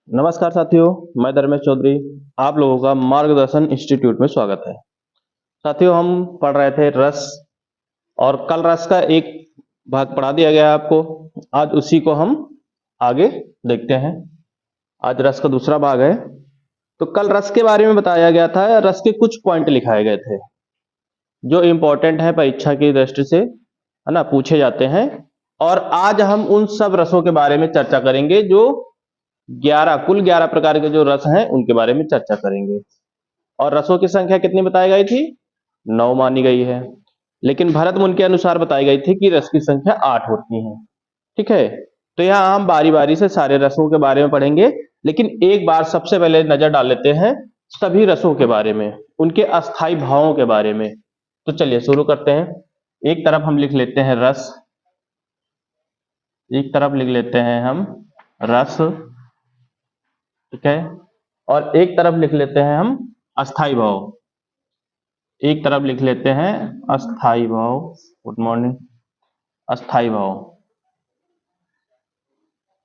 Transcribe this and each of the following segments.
नमस्कार साथियों, मैं धर्मेश चौधरी। आप लोगों का मार्गदर्शन इंस्टीट्यूट में स्वागत है। साथियों, हम पढ़ रहे थे रस और कल रस का एक भाग पढ़ा दिया गया है आपको। आज उसी को हम आगे देखते हैं। आज रस का दूसरा भाग है। तो कल रस के बारे में बताया गया था, रस के कुछ पॉइंट लिखाए गए थे जो इम्पोर्टेंट है परीक्षा की दृष्टि से, है ना, पूछे जाते हैं। और आज हम उन सब रसों के बारे में चर्चा करेंगे जो 11 प्रकार के जो रस हैं उनके बारे में चर्चा करेंगे। और रसों की संख्या कितनी बताई गई थी? 9 मानी गई है। लेकिन भरत मुनि के अनुसार बताई गई थी कि रस की संख्या 8 होती है। ठीक है, तो यहाँ हम बारी बारी से सारे रसों के बारे में पढ़ेंगे, लेकिन एक बार सबसे पहले नजर डाल लेते हैं सभी रसों के बारे में, उनके अस्थाई भावों के बारे में। तो चलिए शुरू करते हैं। एक तरफ हम लिख लेते हैं रस, एक तरफ लिख लेते हैं हम रस, ठीक है। और एक तरफ लिख लेते हैं हम अस्थाई भाव, एक तरफ लिख लेते हैं अस्थाई भाव। Good morning. अस्थाई भाव,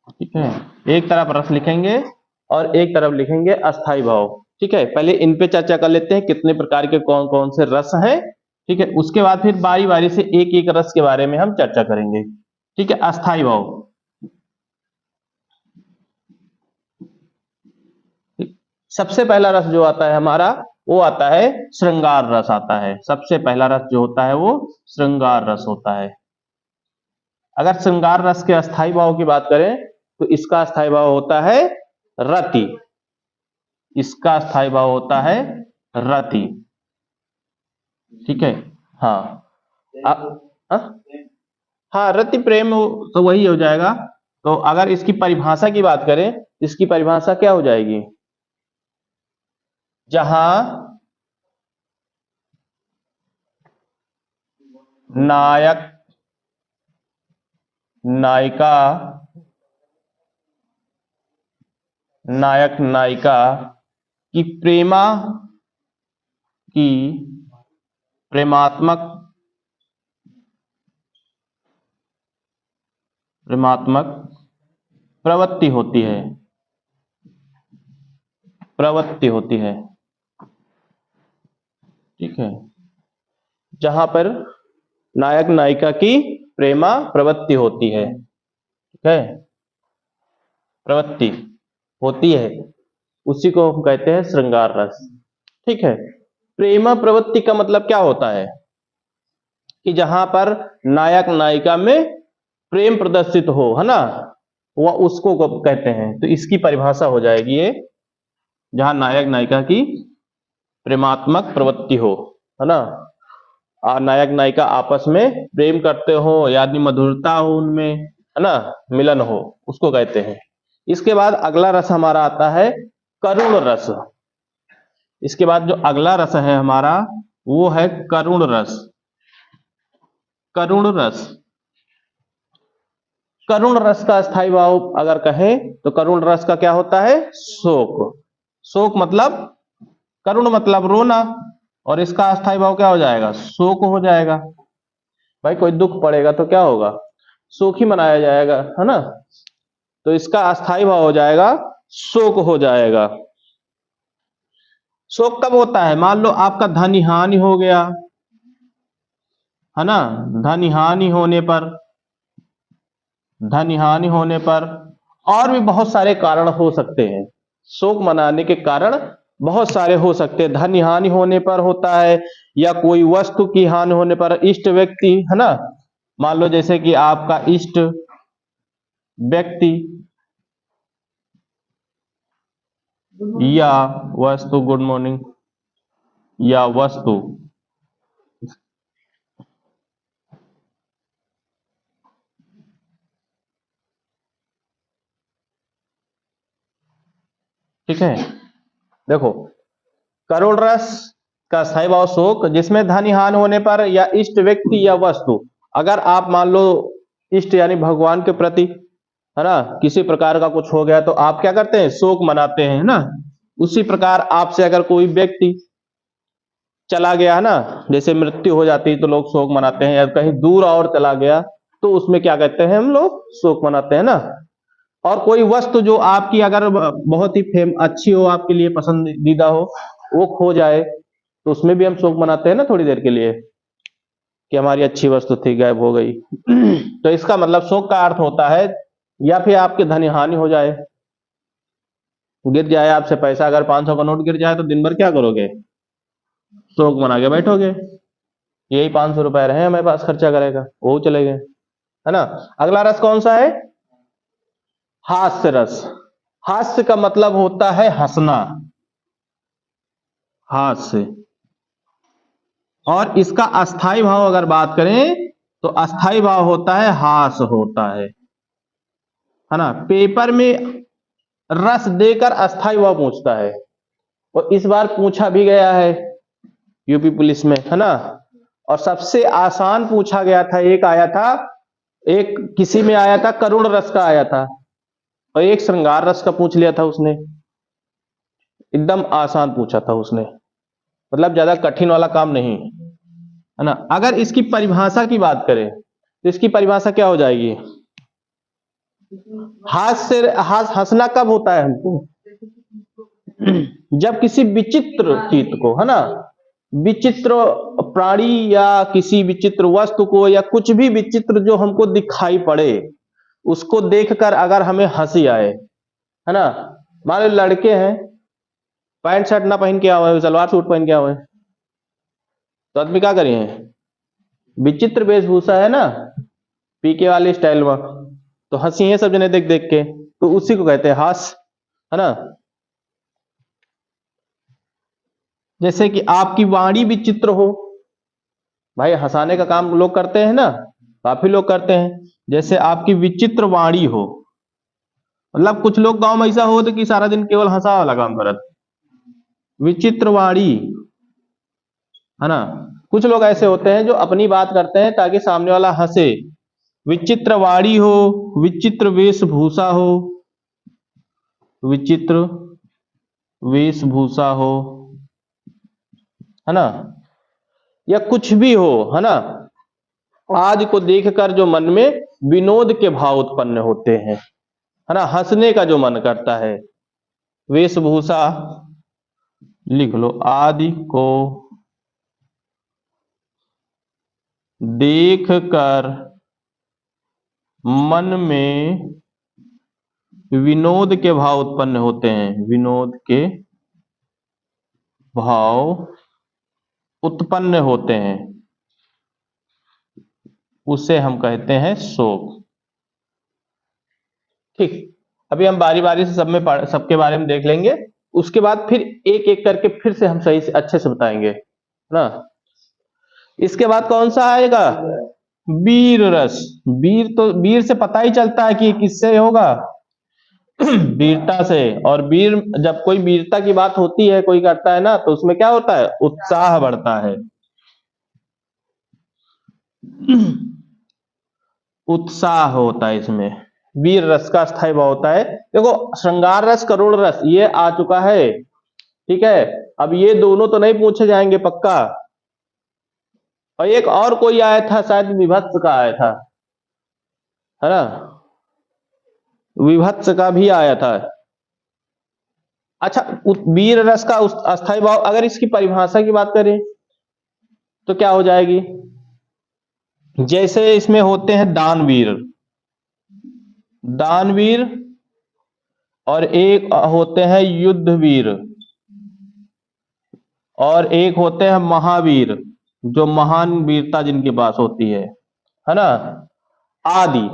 ठीक है। एक तरफ रस लिखेंगे और एक तरफ लिखेंगे अस्थाई भाव, ठीक है। पहले इन पे चर्चा कर लेते हैं कितने प्रकार के कौन कौन से रस हैं, ठीक है। उसके बाद फिर बारी बारी से एक एक रस के बारे में हम चर्चा करेंगे, ठीक है। अस्थाई भाव, सबसे पहला रस जो आता है हमारा वो आता है श्रृंगार रस आता है। सबसे पहला रस जो होता है वो श्रृंगार रस होता है। अगर श्रृंगार रस के अस्थाई भाव की बात करें तो इसका अस्थाई भाव होता है रति, इसका अस्थाई भाव होता है रति, ठीक है। हाँ, हाँ रति प्रेम तो वही हो जाएगा। तो अगर इसकी परिभाषा की बात करें, इसकी परिभाषा क्या हो जाएगी? जहां नायक नायिका, नायक नायिका की प्रेमात्मक प्रवृत्ति होती है, प्रवृत्ति होती है, ठीक है। जहां पर नायक नायिका की प्रेमा प्रवृत्ति होती है, ठीक है, प्रवृत्ति होती है, उसी को हम कहते हैं श्रृंगार रस, ठीक है। प्रेमा प्रवृत्ति का मतलब क्या होता है कि जहां पर नायक नायिका में प्रेम प्रदर्शित हो, है ना, वह उसको कहते हैं। तो इसकी परिभाषा हो जाएगी ये, जहां नायक नायिका की प्रेमात्मक प्रवृत्ति हो, है ना, नायक नायिका आपस में प्रेम करते हो, यानी मधुरता हो उनमें, है ना, मिलन हो, उसको कहते हैं। इसके बाद अगला रस हमारा आता है करुण रस। इसके बाद जो अगला रस है हमारा वो है करुण रस। करुण रस, करुण रस का अस्थाई भाव अगर कहें तो करुण रस का क्या होता है? शोक। शोक मतलब, करुण मतलब रोना, और इसका अस्थाई भाव क्या हो जाएगा? शोक हो जाएगा। भाई कोई दुख पड़ेगा तो क्या होगा? शोक ही मनाया जाएगा, है ना। तो इसका अस्थाई भाव हो जाएगा शोक हो जाएगा। शोक कब होता है? मान लो आपका धन हानि हो गया, है ना, धन हानि होने पर, धन हानि होने पर, और भी बहुत सारे कारण हो सकते हैं। शोक मनाने के कारण बहुत सारे हो सकते हैं। धन हानि होने पर होता है, या कोई वस्तु की हानि होने पर, इष्ट व्यक्ति, है ना, मान लो जैसे कि आपका इष्ट व्यक्ति या वस्तु, गुड मॉर्निंग, या वस्तु ठीक है। देखो, करुण रस का स्थायी भाव शोक, जिसमें धन हानि होने पर या इष्ट व्यक्ति या वस्तु, अगर आप मान लो इष्ट यानी भगवान के प्रति, है ना, किसी प्रकार का कुछ हो गया तो आप क्या करते हैं? शोक मनाते हैं, ना। उसी प्रकार आपसे अगर कोई व्यक्ति चला गया, है ना, जैसे मृत्यु हो जाती है तो लोग शोक मनाते हैं, या कहीं दूर और चला गया तो उसमें क्या कहते हैं हम लोग? शोक मनाते हैं ना। और कोई वस्तु जो आपकी अगर बहुत ही अच्छी हो, आपके लिए पसंदीदा हो, वो खो जाए, तो उसमें भी हम शोक मनाते हैं ना थोड़ी देर के लिए, कि हमारी अच्छी वस्तु थी गायब हो गई। तो इसका मतलब शोक का अर्थ होता है, या फिर आपके धन हानि हो जाए, गिर जाए आपसे पैसा, अगर 500 का नोट गिर जाए तो दिन भर क्या करोगे? शोक मना के बैठोगे, यही 500 रुपए रहे हमारे पास, खर्चा करेगा, वो चले गए, है ना। अगला रस कौन सा है? हास्य रस। हास्य का मतलब होता है हंसना, हास्य। और इसका अस्थाई भाव अगर बात करें तो अस्थाई भाव होता है हास होता है ना। पेपर में रस देकर अस्थाई भाव पूछता है, और इस बार पूछा भी गया है यूपी पुलिस में, है ना। और सबसे आसान पूछा गया था, एक आया था, एक किसी में आया था करुण रस का आया था, और एक श्रृंगार रस का पूछ लिया था उसने। एकदम आसान पूछा था उसने, मतलब ज्यादा कठिन वाला काम नहीं, है ना। अगर इसकी परिभाषा की बात करें तो इसकी परिभाषा क्या हो जाएगी? हंसना कब होता है हमको? जब किसी विचित्र चीज को, है ना, विचित्र प्राणी या किसी विचित्र वस्तु को या कुछ भी विचित्र जो हमको दिखाई पड़े, उसको देखकर अगर हमें हंसी आए, है ना। मान लो लड़के हैं, पैंट शर्ट ना पहन के आए, सलवार सूट पहन के आए, तो आदमी क्या करिए? विचित्र वेशभूषा है ना, पीके वाली स्टाइल में, तो हंसी है सब जने देख देख के, तो उसी को कहते हैं हास, है ना। जैसे कि आपकी वाणी विचित्र हो, भाई हंसाने का काम लोग करते हैं ना, काफी लोग करते हैं। जैसे आपकी विचित्र वाणी हो, मतलब कुछ लोग गांव में ऐसा हो तो कि सारा दिन केवल हंसा वाला काम करत, विचित्र वाणी, है ना। कुछ लोग ऐसे होते हैं जो अपनी बात करते हैं ताकि सामने वाला हंसे, विचित्र वाणी हो, विचित्र वेशभूषा हो, विचित्र वेशभूषा हो, है ना, या कुछ भी हो, है ना, आज को देखकर जो मन में विनोद के भाव उत्पन्न होते हैं, है ना, हंसने का जो मन करता है। वेशभूषा लिख लो, आदि को देख कर मन में विनोद के भाव उत्पन्न होते हैं, विनोद के भाव उत्पन्न होते हैं, उसे हम कहते हैं शोक। ठीक, अभी हम बारी बारी से सबके बारे में देख लेंगे, उसके बाद फिर एक एक करके फिर से हम सही से अच्छे से बताएंगे, ना। इसके बाद कौन सा आएगा? वीर रस। वीर तो वीर से पता ही चलता है कि किससे होगा, वीरता से। और वीर, जब कोई वीरता की बात होती है, कोई करता है ना, तो उसमें क्या होता है? उत्साह बढ़ता है, उत्साह होता है इसमें। वीर रस का स्थायी भाव होता है। देखो, श्रृंगार रस, करुण रस, ये आ चुका है, ठीक है। अब ये दोनों तो नहीं पूछे जाएंगे पक्का, और एक और कोई आया था, शायद विभत्स का आया था, है ना, विभत्स का भी आया था। अच्छा, वीर रस का अस्थायी भाव, अगर इसकी परिभाषा की बात करें तो क्या हो जाएगी? जैसे इसमें होते हैं दानवीर, दानवीर, और एक होते हैं युद्धवीर, और एक होते हैं महावीर, जो महान वीरता जिनके पास होती है ना। आदि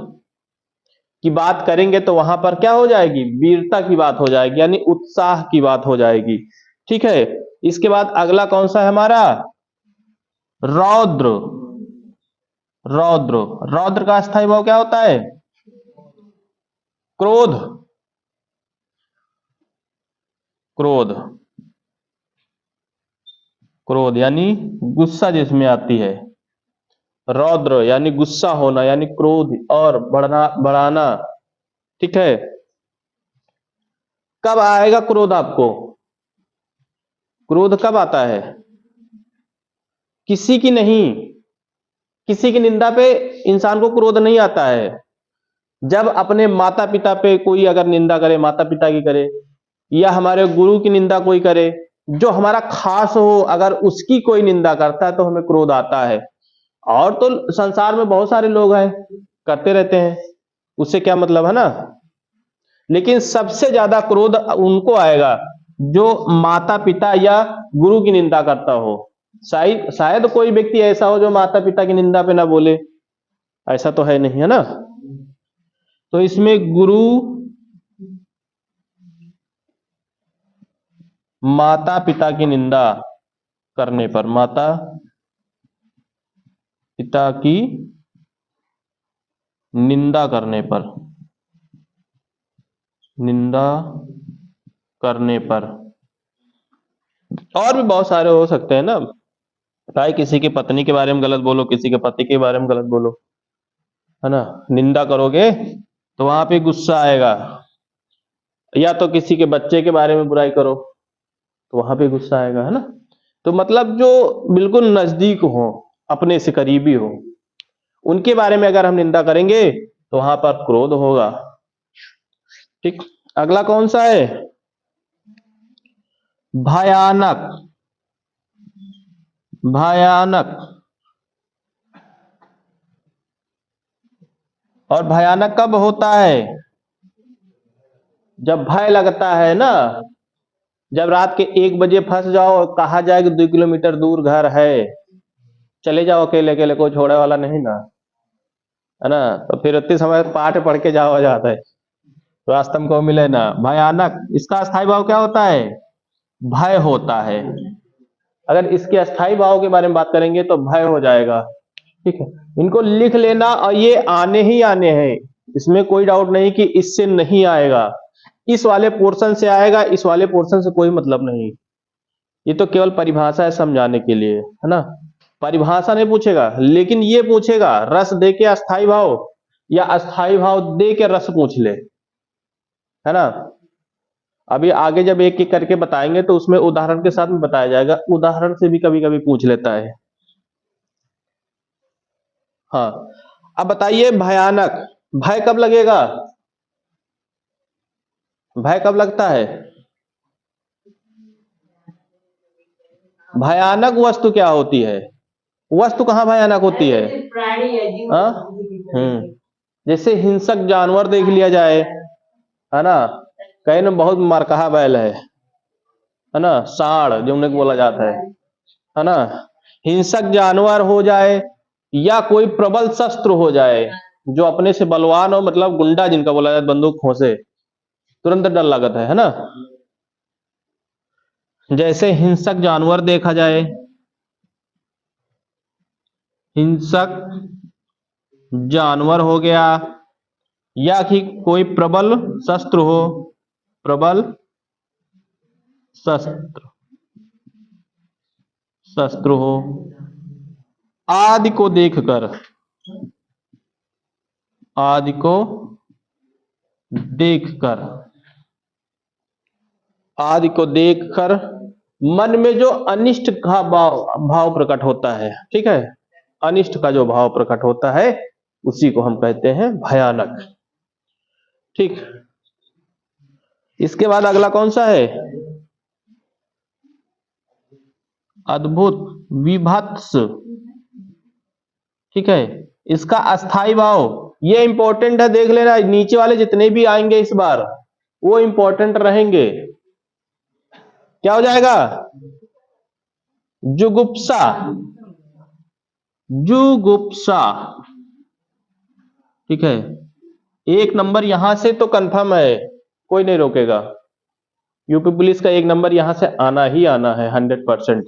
की बात करेंगे तो वहां पर क्या हो जाएगी? वीरता की बात हो जाएगी, यानी उत्साह की बात हो जाएगी, ठीक है। इसके बाद अगला कौन सा है हमारा? रौद्र। रौद्र, रौद्र का स्थायी भाव क्या होता है? क्रोध, क्रोध, क्रोध यानी गुस्सा जिसमें आती है। रौद्र यानी गुस्सा होना, यानी क्रोध और बढ़ाना, ठीक है। कब आएगा क्रोध आपको? क्रोध कब आता है? किसी की नहीं, किसी की निंदा पे इंसान को क्रोध नहीं आता है। जब अपने माता पिता पे कोई अगर निंदा करे, माता पिता की करे, या हमारे गुरु की निंदा कोई करे, जो हमारा खास हो, अगर उसकी कोई निंदा करता है तो हमें क्रोध आता है। और तो संसार में बहुत सारे लोग हैं, करते रहते हैं, उससे क्या मतलब है ना। लेकिन सबसे ज्यादा क्रोध उनको आएगा जो माता पिता या गुरु की निंदा करता हो। शायद शायद कोई व्यक्ति ऐसा हो जो माता पिता की निंदा पे ना बोले, ऐसा तो है नहीं, है ना। तो इसमें गुरु, माता पिता की निंदा करने पर, माता पिता की निंदा करने पर, निंदा करने पर, और भी बहुत सारे हो सकते हैं ना। चाहे किसी की पत्नी के बारे में गलत बोलो, किसी के पति के बारे में गलत बोलो, है ना, निंदा करोगे तो वहां पे गुस्सा आएगा। या तो किसी के बच्चे के बारे में बुराई करो तो वहां पे गुस्सा आएगा, है ना। तो मतलब जो बिल्कुल नजदीक हो, अपने से करीबी हो, उनके बारे में अगर हम निंदा करेंगे तो वहां पर क्रोध होगा। ठीक, अगला कौन सा है? भयानक। भयानक। और भयानक कब होता है? जब भय लगता है ना। जब रात के 1 बजे फंस जाओ और कहा जाए कि 2 किलोमीटर दूर घर है, चले जाओ अकेले अकेले, कोई छोड़े वाला नहीं ना, है ना। तो फिर उतने समय पाठ पढ़ के जाओ जाता है, रास्ता में को मिले ना। भयानक, इसका अस्थाई भाव क्या होता है? भय होता है। अगर इसके अस्थाई भाव के बारे में बात करेंगे तो भय हो जाएगा। ठीक है, इनको लिख लेना, और ये आने ही आने हैं, इसमें कोई डाउट नहीं कि इससे नहीं आएगा, इस वाले पोर्शन से आएगा, इस वाले पोर्शन से कोई मतलब नहीं। ये तो केवल परिभाषा है समझाने के लिए, है ना। परिभाषा नहीं पूछेगा, लेकिन ये पूछेगा रस दे के अस्थाई भाव या अस्थाई भाव दे के रस पूछ ले, है ना। अभी आगे जब एक एक करके बताएंगे तो उसमें उदाहरण के साथ में बताया जाएगा, उदाहरण से भी कभी कभी पूछ लेता है। हाँ, अब बताइए भयानक, भय कब लगेगा? भय कब लगता है? भयानक वस्तु क्या होती है? वस्तु कहाँ भयानक होती है? हाँ? जैसे हिंसक जानवर देख लिया जाए, है ना, कहीं ना बहुत मरकहा बैल है ना, सांड जो उन्हें बोला जाता है ना। हिंसक जानवर हो जाए या कोई प्रबल शस्त्र हो जाए जो अपने से बलवान हो, मतलब गुंडा जिनका बोला जाए, बंदूक खोसे, तुरंत डर लगता है ना। जैसे हिंसक जानवर देखा जाए, हिंसक जानवर हो गया, या कि कोई प्रबल शस्त्र हो, प्रबल शस्त्र, शस्त्र हो, आदि को देखकर, आदि को देखकर, आदि को देखकर मन में जो अनिष्ट का भाव प्रकट होता है, ठीक है, अनिष्ट का जो भाव प्रकट होता है उसी को हम कहते हैं भयानक। ठीक, इसके बाद अगला कौन सा है? अद्भुत, विभत्स। ठीक है, इसका अस्थाई भाव ये इंपॉर्टेंट है, देख लेना, नीचे वाले जितने भी आएंगे इस बार वो इंपॉर्टेंट रहेंगे। क्या हो जाएगा? जुगुप्सा, जुगुप्सा। ठीक है, 1 नंबर यहां से तो कंफर्म है, कोई नहीं रोकेगा। यूपी पुलिस का 1 नंबर यहां से आना ही आना है 100%।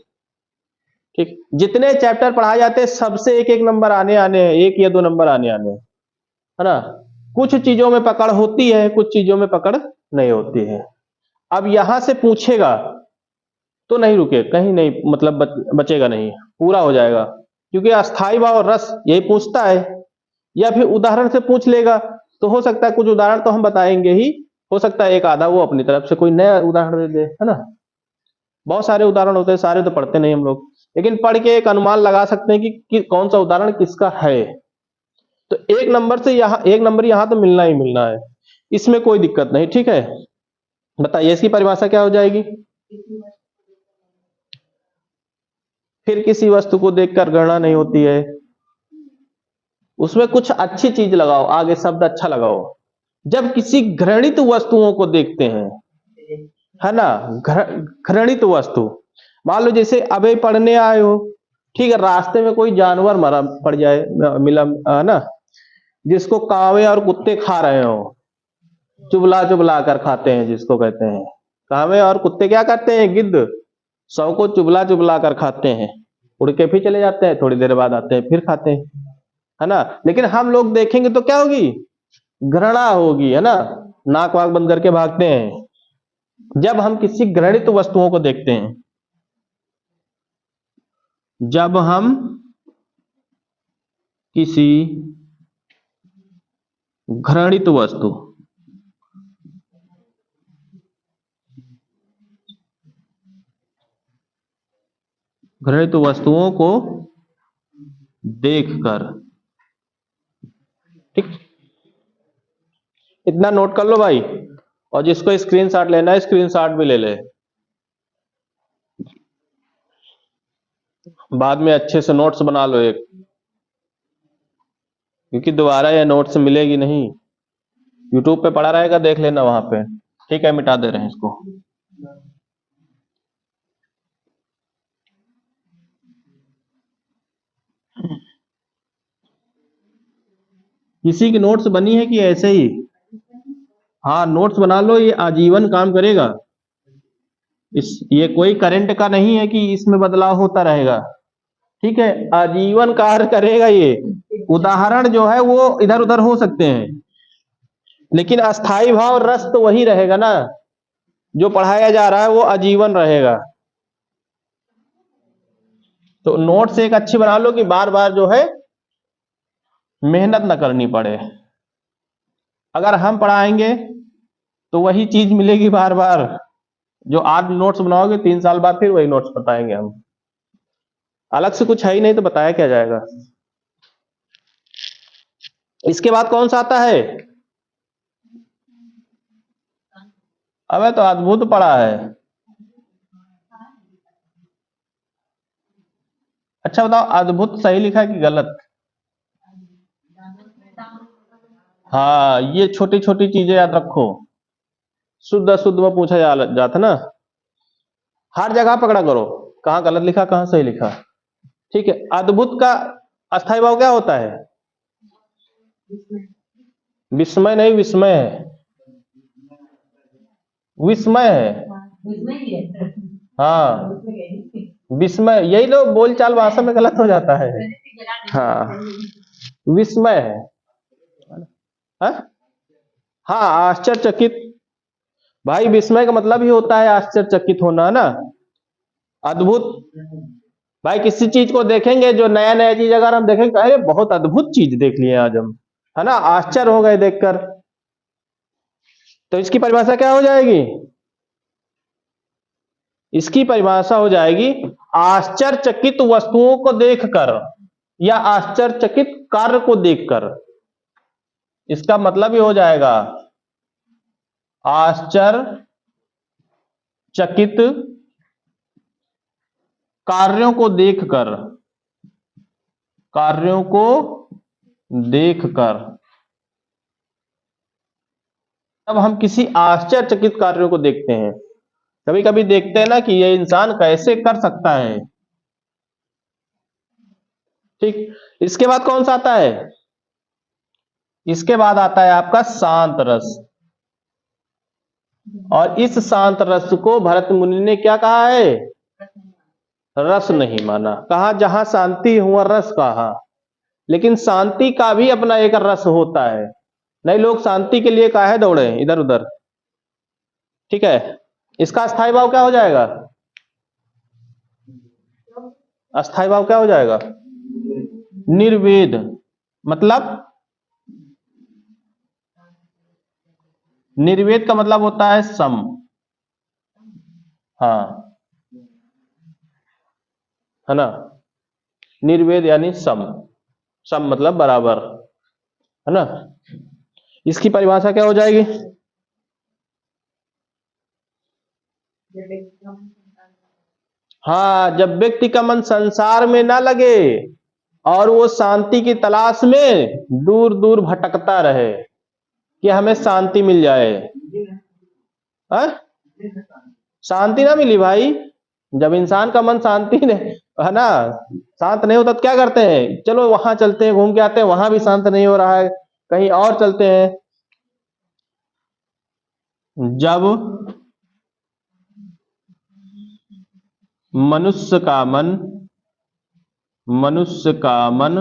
ठीक, जितने चैप्टर पढ़ाए जाते हैं सबसे 1-1 नंबर आने आने हैं, 1 या 2 नंबर आने आने हैं, है ना। कुछ चीजों में पकड़ होती है, कुछ चीजों में पकड़ नहीं होती है। अब यहां से पूछेगा तो नहीं रुके, कहीं नहीं, मतलब बचेगा नहीं, पूरा हो जाएगा, क्योंकि अस्थाई भाव रस यही पूछता है। या फिर उदाहरण से पूछ लेगा, तो हो सकता है कुछ उदाहरण तो हम बताएंगे ही, हो सकता है एक आधा वो अपनी तरफ से कोई नया उदाहरण दे दे, है ना। बहुत सारे उदाहरण होते हैं, सारे तो पढ़ते नहीं हम लोग, लेकिन पढ़ के एक अनुमान लगा सकते हैं कि कौन सा उदाहरण किसका है। तो एक नंबर से यहाँ, एक नंबर यहाँ तो मिलना ही मिलना है, इसमें कोई दिक्कत नहीं। ठीक है, बताइए इसकी परिभाषा क्या हो जाएगी? फिर किसी वस्तु को देखकर गणना नहीं होती है, उसमें कुछ अच्छी चीज लगाओ, आगे शब्द अच्छा लगाओ। जब किसी घृणित वस्तुओं को देखते हैं, है ना, घृणित वस्तु, मान लो जैसे अबे पढ़ने आए हो, ठीक है, रास्ते में कोई जानवर मरा पड़ जाए, मिला, है ना, जिसको कावे और कुत्ते खा रहे हो, चुबला चुबला कर खाते हैं जिसको कहते हैं, कावे और कुत्ते क्या करते हैं, गिद्ध सौ को चुबला चुबला कर खाते हैं, उड़ के फिर चले जाते हैं, थोड़ी देर बाद आते हैं फिर खाते हैं, है ना। लेकिन हम लोग देखेंगे तो क्या होगी, घृणा होगी, है ना, नाक वाक बंद करके भागते हैं। जब हम किसी घृणित वस्तुओं को देखते हैं, जब हम किसी घृणित वस्तु, घृणित वस्तुओं को देखकर, ठीक, इतना नोट कर लो भाई, और जिसको स्क्रीनशॉट लेना है स्क्रीनशॉट भी ले ले, बाद में अच्छे से नोट्स बना लो एक, क्योंकि दोबारा यह नोट्स मिलेगी नहीं, यूट्यूब पे पड़ा रहेगा, देख लेना वहां पे। ठीक है, मिटा दे रहे हैं इसको। किसी की नोट्स बनी है कि ऐसे ही? हाँ, नोट्स बना लो, ये आजीवन काम करेगा। ये कोई करंट का नहीं है कि इसमें बदलाव होता रहेगा, ठीक है, आजीवन कार्य करेगा ये। उदाहरण जो है वो इधर उधर हो सकते हैं, लेकिन अस्थाई भाव रस तो वही रहेगा ना, जो पढ़ाया जा रहा है वो आजीवन रहेगा। तो नोट्स एक अच्छी बना लो कि बार बार जो है मेहनत न करनी पड़े। अगर हम पढ़ाएंगे तो वही चीज मिलेगी बार बार, जो आज नोट्स बनाओगे 3 साल बाद फिर वही नोट्स बताएंगे हम, अलग से कुछ है ही नहीं तो बताया क्या जाएगा। इसके बाद कौन सा आता है? अबे तो अद्भुत पढ़ा है। अच्छा बताओ, अद्भुत सही लिखा है कि गलत? हाँ, ये छोटी छोटी चीजें याद रखो, शुद्ध अशुद्ध में पूछा जाता ना, हर जगह पकड़ा करो, कहाँ गलत लिखा कहाँ सही लिखा। ठीक है, अद्भुत का अस्थाई भाव क्या होता है? विस्मय नहीं, विस्मय है, विस्मय है, हाँ, विस्मय, यही लोग बोलचाल भाषा में गलत हो जाता है। हाँ, विस्मय है, हाँ, हाँ, आश्चर्यचकित, भाई विस्मय का मतलब ही होता है आश्चर्यचकित होना ना। अद्भुत, भाई किसी चीज को देखेंगे, जो नया नया चीज अगर हम देखेंगे, अरे बहुत अद्भुत चीज देख लिए आज हम, है ना, आश्चर्य हो गए देखकर। तो इसकी परिभाषा क्या हो जाएगी? इसकी परिभाषा हो जाएगी आश्चर्यचकित वस्तुओं को देखकर या आश्चर्यचकित कार्य को देखकर। इसका मतलब ही हो जाएगा आश्चर्यचकित कार्यों को देखकर, कार्यों को देखकर। तब हम किसी आश्चर्यचकित कार्यों को देखते हैं, कभी कभी देखते हैं ना कि ये इंसान कैसे कर सकता है। ठीक, इसके बाद कौन सा आता है? इसके बाद आता है आपका शांत रस, और इस शांत रस को भरत मुनि ने क्या कहा है? रस नहीं माना। कहा जहां शांति हुआ रस कहा, लेकिन शांति का भी अपना एक रस होता है, नहीं लोग शांति के लिए काहे दौड़े इधर उधर। ठीक है, इसका अस्थाई भाव क्या हो जाएगा? अस्थाई भाव क्या हो जाएगा? निर्वेद, मतलब निर्वेद का मतलब होता है सम, हाँ, है ना, निर्वेद यानी सम, सम मतलब बराबर। है ना। इसकी परिभाषा क्या हो जाएगी? हाँ, जब व्यक्ति का मन संसार में ना लगे और वो शांति की तलाश में दूर दूर भटकता रहे कि हमें शांति मिल जाए। हाँ? शांति ना मिली भाई। जब इंसान का मन शांति नहीं, है ना, शांत नहीं होता तो क्या करते हैं? चलो वहां चलते हैं, घूम के आते हैं, वहां भी शांत नहीं हो रहा है, कहीं और चलते हैं। जब मनुष्य का मन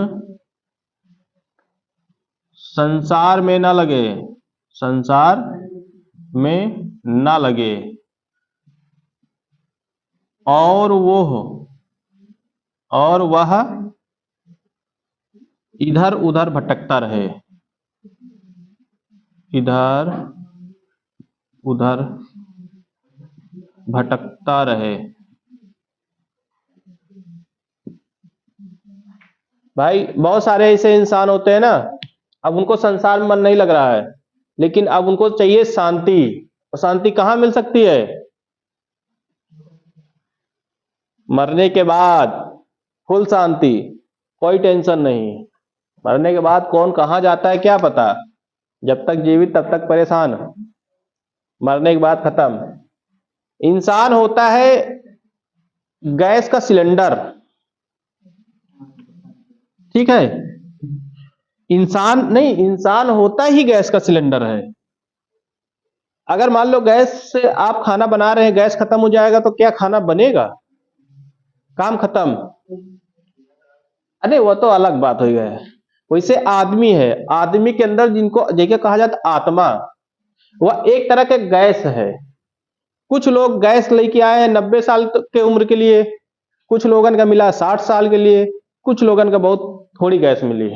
संसार में ना लगे, संसार में ना लगे और वह इधर उधर भटकता रहे, इधर उधर भटकता रहे। भाई बहुत सारे ऐसे इंसान होते हैं ना, अब उनको संसार में मन नहीं लग रहा है, लेकिन अब उनको चाहिए शांति। और शांति कहाँ मिल सकती है? मरने के बाद फुल शांति, कोई टेंशन नहीं। मरने के बाद कौन कहाँ जाता है क्या पता। जब तक जीवित तब तक परेशान, मरने के बाद खत्म। इंसान होता है गैस का सिलेंडर, ठीक है। इंसान नहीं, इंसान होता ही गैस का सिलेंडर है। अगर मान लो गैस से आप खाना बना रहे हैं, गैस खत्म हो जाएगा तो क्या खाना बनेगा? काम खत्म। अरे वो तो अलग बात हो गया है। वैसे आदमी है, आदमी के अंदर जिनको देखिए कहा जाता आत्मा, वह एक तरह के गैस है। कुछ लोग गैस लेके आए हैं 90 साल के उम्र के लिए, कुछ लोगन का मिला 60 साल के लिए, कुछ लोगन का बहुत थोड़ी गैस मिली,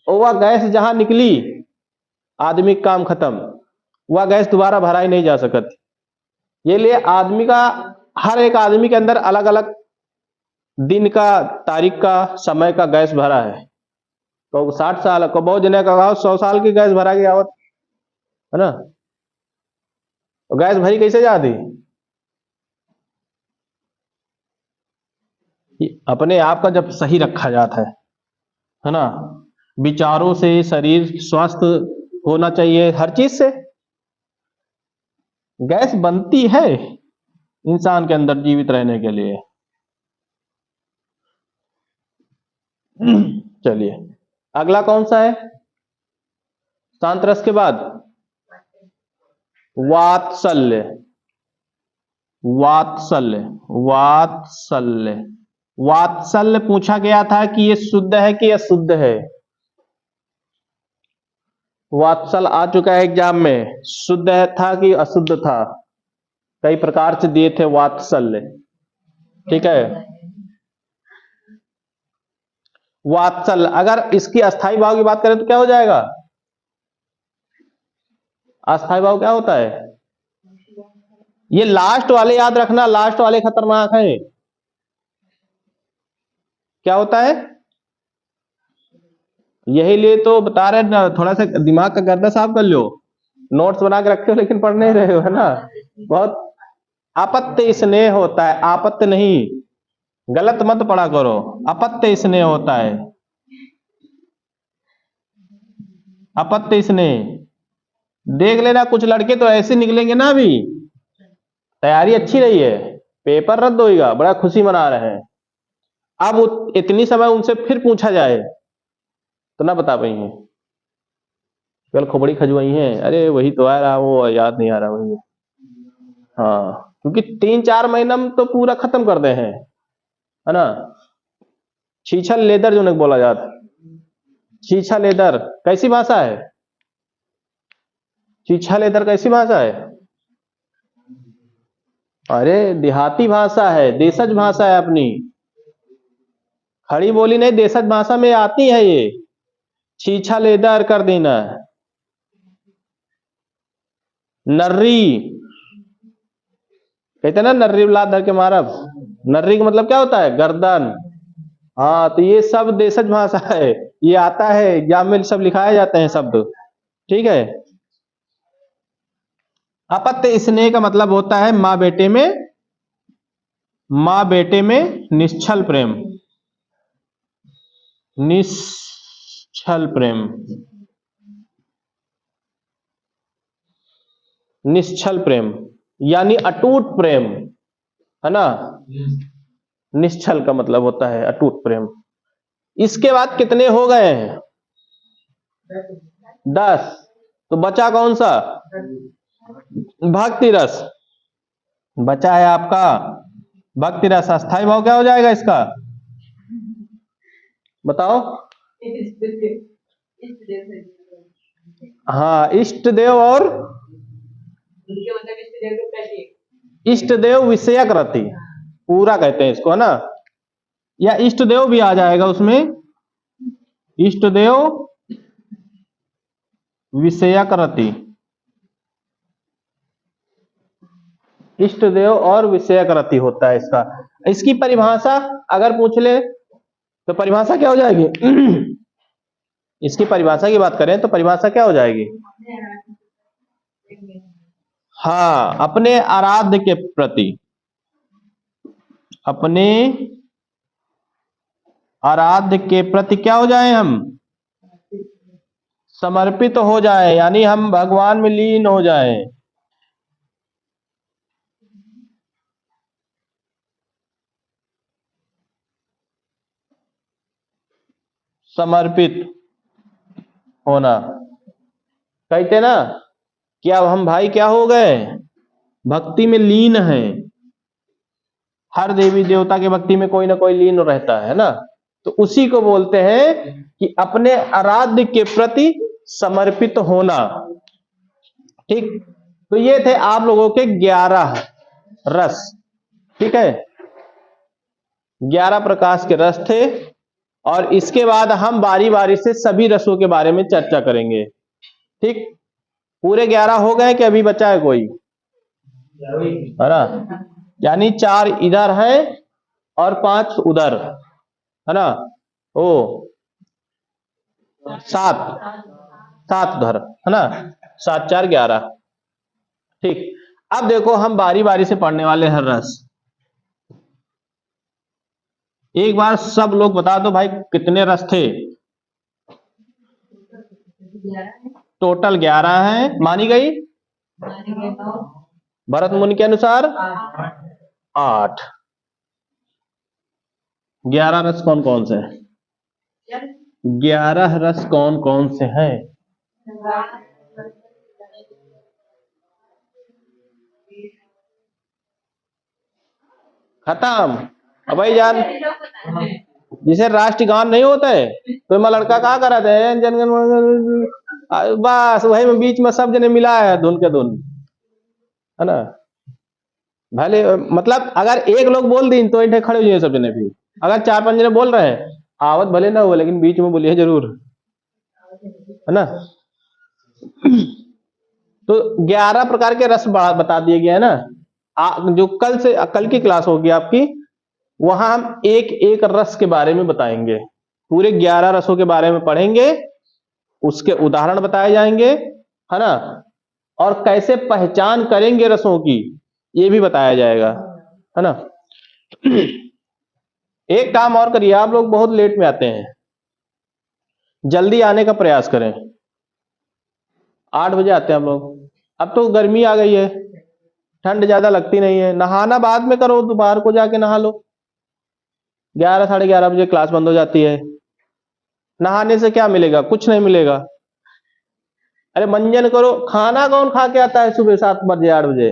और वह गैस जहां निकली आदमी का काम खत्म। वह गैस दोबारा भरा ही नहीं जा सकती। ये लिए आदमी का, हर एक आदमी के अंदर अलग अलग दिन का, तारीख का, समय का गैस भरा है। तो 60 साल को बहुत जने का 100 साल की गैस भरा गया आवत, है ना। तो गैस भरी कैसे जाती? अपने आप का जब सही रखा जाता है ना। विचारों से शरीर स्वस्थ होना चाहिए, हर चीज से गैस बनती है इंसान के अंदर जीवित रहने के लिए। चलिए अगला कौन सा है? शांत रस के बाद वात्सल्य, वात्सल्य, वात्सल्य। वात्सल्य पूछा गया था कि ये शुद्ध है कि अशुद्ध है। वात्सल आ चुका है एग्जाम में, शुद्ध था कि अशुद्ध था, कई प्रकार से दिए थे वात्सल्य, ठीक है। वात्सल्य, अगर इसकी अस्थाई भाव की बात करें तो क्या हो जाएगा? अस्थाई भाव क्या होता है? ये लास्ट वाले याद रखना, लास्ट वाले खतरनाक है। क्या होता है? यही लिए तो बता रहे ना, थोड़ा सा दिमाग का गर्दा साफ कर लो। नोट्स बना के रखे हो लेकिन पढ़ नहीं रहे हो, है ना। बहुत अपत्य स्नेह होता है, आपत्य नहीं, गलत मत पढ़ा करो। अपत्य स्नेह होता है, अपत्य स्नेह। देख लेना कुछ लड़के तो ऐसे निकलेंगे ना, अभी तैयारी अच्छी रही है, पेपर रद्द होएगा, बड़ा खुशी मना रहे हैं, अब इतनी समय उनसे फिर पूछा जाए तो ना बता पाएंगे। कल खोपड़ी खजवाई है, अरे वही तो आ रहा, वो याद नहीं आ रहा वही। हाँ, क्योंकि 3-4 महीना में तो पूरा खत्म कर दे हैं, है ना। छीछल लेदर जो बोला जाता है, छीछा लेदर कैसी भाषा है? छीछा लेदर कैसी भाषा है? अरे देहाती भाषा है, देशज भाषा है अपनी, खड़ी बोली नहीं, देशज भाषा में आती है ये। छीछा लेदर कर देना। नर्री कहते ना, नर्री लाद धर के मारब। नर्री का मतलब क्या होता है? गर्दन। हाँ, तो ये सब देशज भाषा है। ये आता है एग्जाम में, सब लिखाए जाते हैं शब्द, ठीक है। अपत्य स्नेह का मतलब होता है माँ बेटे में निश्चल प्रेम, निश्चल प्रेम, निश्चल प्रेम यानी अटूट प्रेम, है ना। निश्चल का मतलब होता है अटूट प्रेम। इसके बाद कितने हो गए हैं? 10। तो बचा कौन सा? भक्ति रस बचा है आपका। भक्ति रस अस्थाई भाव क्या हो जाएगा इसका? बताओ। हाँ, इष्ट देव और इष्ट देव विषयक रति पूरा कहते हैं इसको, है ना। या इष्ट देव भी आ जाएगा उसमें, इष्ट देव विषयक रति, इष्ट देव और विषयक रति होता है इसका। इसकी परिभाषा अगर पूछ ले तो परिभाषा क्या हो जाएगी? इसकी परिभाषा की बात करें तो परिभाषा क्या हो जाएगी? हाँ, अपने आराध्य के प्रति, अपने आराध्य के प्रति क्या हो जाए हम? समर्पित हो जाए, यानी हम भगवान में लीन हो जाए। समर्पित होना कहते ना कि अब हम भाई क्या हो गए? भक्ति में लीन हैं। हर देवी देवता के भक्ति में कोई ना कोई लीन रहता है ना, तो उसी को बोलते हैं कि अपने आराध्य के प्रति समर्पित होना। ठीक, तो ये थे आप लोगों के 11 रस, ठीक है। 11 प्रकाश के रस थे, और इसके बाद हम बारी बारी से सभी रसों के बारे में चर्चा करेंगे। ठीक, पूरे 11 हो गए कि अभी बचा है कोई? है ना, यानी 4 इधर है और 5 उधर, है ना। ओ 7 उधर, है ना। 7 4 11। ठीक, अब देखो हम बारी बारी से पढ़ने वाले हैं रस। एक बार सब लोग बता दो भाई कितने रस थे? टोटल 11 हैं। मानी गई? भरत मुनि के अनुसार 8। 11 रस कौन कौन से हैं? 11 रस कौन कौन से हैं? खत्म। अब भाई जान, जिसे राष्ट्रगान नहीं होता है तो मैं लड़का कहा करा थे जनगण बस वही में बीच में सब जने मिला है धुन के धुन, है ना। भले मतलब अगर एक लोग बोल दी तो इन्हें खड़े हुए सब जने भी, अगर 4 5 जने बोल रहे हैं आवत भले ना हो लेकिन बीच में बोलिए जरूर, है ना। तो 11 प्रकार के रस बता दिए गए है ना। जो कल की क्लास होगी आपकी, वहां हम एक एक रस के बारे में बताएंगे। पूरे 11 रसों के बारे में पढ़ेंगे, उसके उदाहरण बताए जाएंगे, है ना। और कैसे पहचान करेंगे रसों की ये भी बताया जाएगा, है ना। एक काम और करिए, आप लोग बहुत लेट में आते हैं, जल्दी आने का प्रयास करें। 8 बजे आते हैं हम लोग। अब तो गर्मी आ गई है, ठंड ज्यादा लगती नहीं है। नहाना बाद में करो, दोपहर को जाके नहा लो। 11 साढ़े 11 बजे क्लास बंद हो जाती है। नहाने से क्या मिलेगा? कुछ नहीं मिलेगा। अरे मंजन करो। खाना कौन खा के आता है सुबह 7 बजे 8 बजे?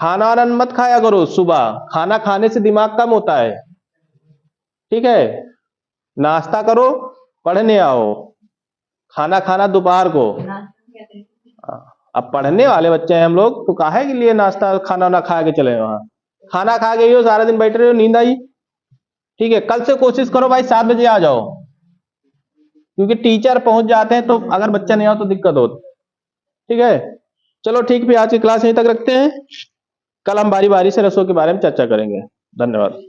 खाना वाना मत खाया करो सुबह, खाना खाने से दिमाग कम होता है, ठीक है। नाश्ता करो, पढ़ने आओ। खाना खाना दोपहर को। अब पढ़ने वाले बच्चे हैं हम लोग, तो काहे के लिए नाश्ता खाना ना खा के चले वहां? खाना खा गई हो, सारा दिन बैठे रहे हो, नींद आई, ठीक है। कल से कोशिश करो भाई 7 बजे आ जाओ, क्योंकि टीचर पहुंच जाते हैं तो अगर बच्चा नहीं आओ तो दिक्कत हो, ठीक है। चलो ठीक, भी आज की क्लास यहीं तक रखते हैं। कल हम बारी बारी से रसों के बारे में चर्चा करेंगे। धन्यवाद।